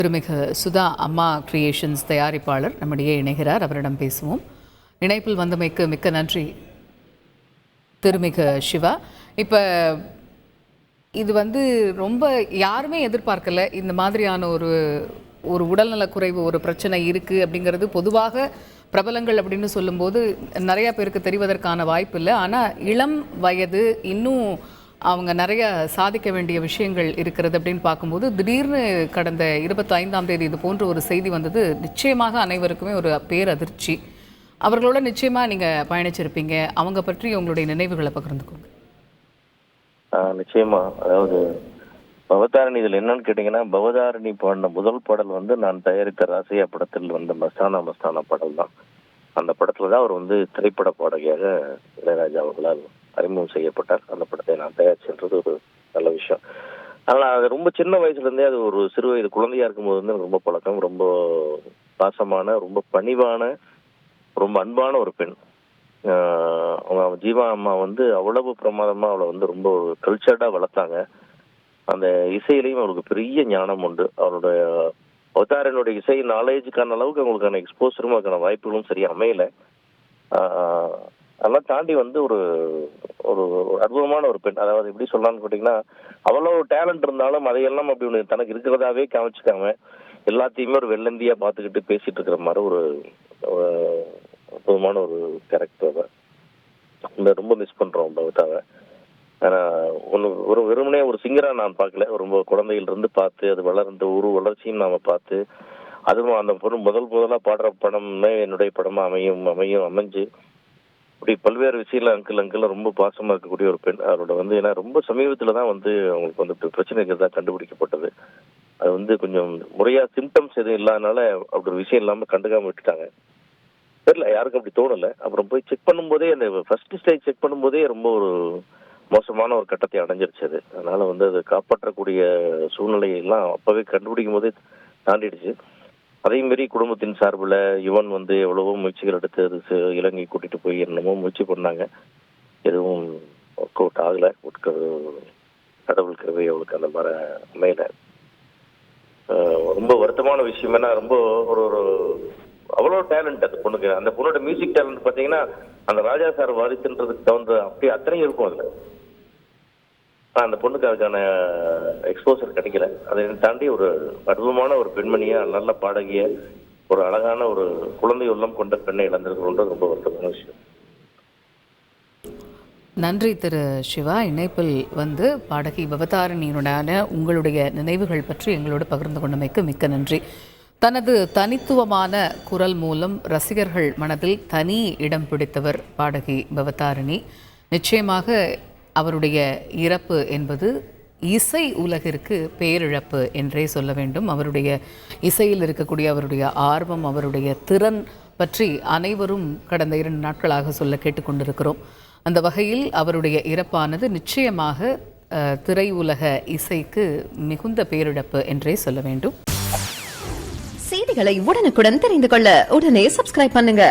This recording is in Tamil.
திருமிகு சுதா அம்மா கிரியேஷன்ஸ் தயாரிப்பாளர் நம்முடைய இணைகிறார். அவரிடம் பேசுவோம். இணைப்பில் வந்தமைக்கு மிக்க நன்றி திருமிகு சிவா. இப்போ இது ரொம்ப யாருமே எதிர்பார்க்கல இந்த மாதிரியான ஒரு உடல்நலக்குறைவு ஒரு பிரச்சனை இருக்குது அப்படிங்கிறது. பொதுவாக பிரபலங்கள் அப்படின்னு சொல்லும்போது நிறையா பேருக்கு தெரிவதற்கான வாய்ப்பு இல்லை. ஆனால் இளம் வயது இன்னும் அவங்க நிறைய சாதிக்க வேண்டிய விஷயங்கள் இருக்கிறது அப்படின்னு பார்க்கும்போது திடீர்னு கடந்த 25ஆம் தேதி இது போன்ற ஒரு செய்தி வந்தது நிச்சயமாக அனைவருக்குமே ஒரு பேரதிர்ச்சி. அவர்களோட நிச்சயமாக நீங்கள் பயணிச்சிருப்பீங்க. அவங்க பற்றி உங்களுடைய நினைவுகளை பகிர்ந்துக்கோங்க. நிச்சயமா. அதாவது பவதாரணி இதில் என்னன்னு கேட்டிங்கன்னா, பவதாரணி பாடின முதல் பாடல் நான் தயாரித்த ராசையா படத்தில் மஸ்தானா மஸ்தானா பாடல் தான். அந்த படத்தில் தான் அவர் திரைப்பட பாடகியாக இளையராஜா அவர்களால் அறிமுகம் செய்யப்பட்டார். அந்த படத்தை நான் தயாரிச்சுன்றது ஒரு நல்ல விஷயம். ஆனால் அது ரொம்ப சின்ன வயசுலேருந்தே அது ஒரு சிறு வயது குழந்தையா இருக்கும்போது எனக்கு ரொம்ப பழக்கம். ரொம்ப பாசமான, ரொம்ப பணிவான, ரொம்ப அன்பான ஒரு பெண். அவங்க ஜீவா அம்மா அவ்வளவு பிரமாதமாக அவளை ரொம்ப கல்ச்சர்டாக வளர்த்தாங்க. அந்த இசையிலையும் அவளுக்கு பெரிய ஞானம் உண்டு. அவளுடைய அவதாரனுடைய இசை நாலேஜுக்கான அளவுக்கு அவங்களுக்கான எக்ஸ்போசரும் அதுக்கான வாய்ப்புகளும் சரியா அமையல. அதெல்லாம் தாண்டி ஒரு ஒரு அற்புதமான ஒரு பெண். அதாவது எப்படி சொல்லலாம்னு கேட்டீங்கன்னா, அவ்வளோ டேலண்ட் இருந்தாலும் அதையெல்லாம் அப்படி ஒன்று தனக்கு இருக்கிறதாவே காமிச்சுக்காம எல்லாத்தையுமே ஒரு வெள்ளந்தியா பார்த்துக்கிட்டு பேசிட்டு இருக்கிற மாதிரி ஒரு அற்புதமான ஒரு கேரக்டர். ரொம்ப மிஸ் பண்றோம் பவிதாவை. ஆனா ஒரு வெறுமனே ஒரு சிங்கரா நான் பார்க்கல. ரொம்ப குழந்தையிலிருந்து பார்த்து அது வளர்ந்த ஒரு வளர்ச்சியும் நாம பார்த்து, அதுவும் அந்த பொருள் முதலா பாடுற படமே என்னுடைய படமா அமைஞ்சு இப்படி பல்வேறு விஷயங்கள் அங்கிள் ரொம்ப பாசமா இருக்கக்கூடிய ஒரு பெண். அவரோட ஏன்னா ரொம்ப சமீபத்துல தான் அவங்களுக்கு பிரச்சனை இருக்கிறதா கண்டுபிடிக்கப்பட்டது. அது கொஞ்சம் முறையா சிம்டம்ஸ் எதுவும் இல்லாதனால அப்படி ஒரு விஷயம் இல்லாம கண்டுக்காம விட்டுட்டாங்க. தெரியல, யாருக்கும் அப்படி தோணல. அப்புறம் போய் செக் பண்ணும்போதே அந்த ஃபர்ஸ்ட் ஸ்டேஜ் செக் பண்ணும்போதே ரொம்ப ஒரு மோசமான ஒரு கட்டத்தை அடைஞ்சிருச்சு. அது அதனால அது காப்பாற்றக்கூடிய சூழ்நிலையெல்லாம் அப்பவே கண்டுபிடிக்கும் போதே தாண்டிடுச்சு. அதே மாரி குடும்பத்தின் சார்பில் யுவன் எவ்வளவோ முயற்சிகள் எடுத்து அது இலங்கை கூட்டிட்டு போய் என்னமோ முயற்சி பண்ணாங்க. எதுவும் ஒர்க் அவுட் ஆகலை. கடவுள் கிருபை அவளுக்கு அந்த மாதிரி அமையல. ரொம்ப வருத்தமான விஷயம். ஏன்னா ரொம்ப ஒரு அவ்வளோ டேலண்ட் அந்த பொண்ணுக்கு. அந்த பொண்ணோட மியூசிக் டேலண்ட் பார்த்தீங்கன்னா அந்த ராஜா சார் வாரிசுன்றதுக்கு தகுந்த அப்படியே அத்தனையும் இருக்கும் அதில். அந்த பொண்ணுக்கு அதுக்கான எக்ஸ்போசர் கிடைக்கல. அதை தாண்டி ஒரு அற்புதமான ஒரு பெண்மணியா, நல்ல பாடகிய, ஒரு அழகான ஒரு குழந்தை உள்ளம் கொண்ட பெண்ணை இழந்திருக்கிறோன்றது ரொம்ப வருத்தமான விஷயம். நன்றி திரு சிவா. இணைப்பில் பாடகி பவதாரணியுடனான உங்களுடைய நினைவுகள் பற்றி எங்களோடு பகிர்ந்து கொண்டமைக்கு மிக்க நன்றி. தனது தனித்துவமான குரல் மூலம் ரசிகர்கள் மனதில் தனி இடம் பிடித்தவர் பாடகி பவதாரணி. நிச்சயமாக அவருடைய இறப்பு என்பது இசை உலகிற்கு பேரிழப்பு என்றே சொல்ல வேண்டும். அவருடைய இசையில் இருக்கக்கூடிய அவருடைய ஆர்வம், அவருடைய திறன் பற்றி அனைவரும் கடந்த 2 நாட்களாக சொல்ல கேட்டுக்கொண்டிருக்கிறோம். அந்த வகையில் அவருடைய இறப்பானது நிச்சயமாக திரையுலக இசைக்கு மிகுந்த பேரிழப்பு என்றே சொல்ல வேண்டும். செய்திகளை உடனுக்குடன் தெரிந்து கொள்ள உடனே சப்ஸ்கிரைப் பண்ணுங்க.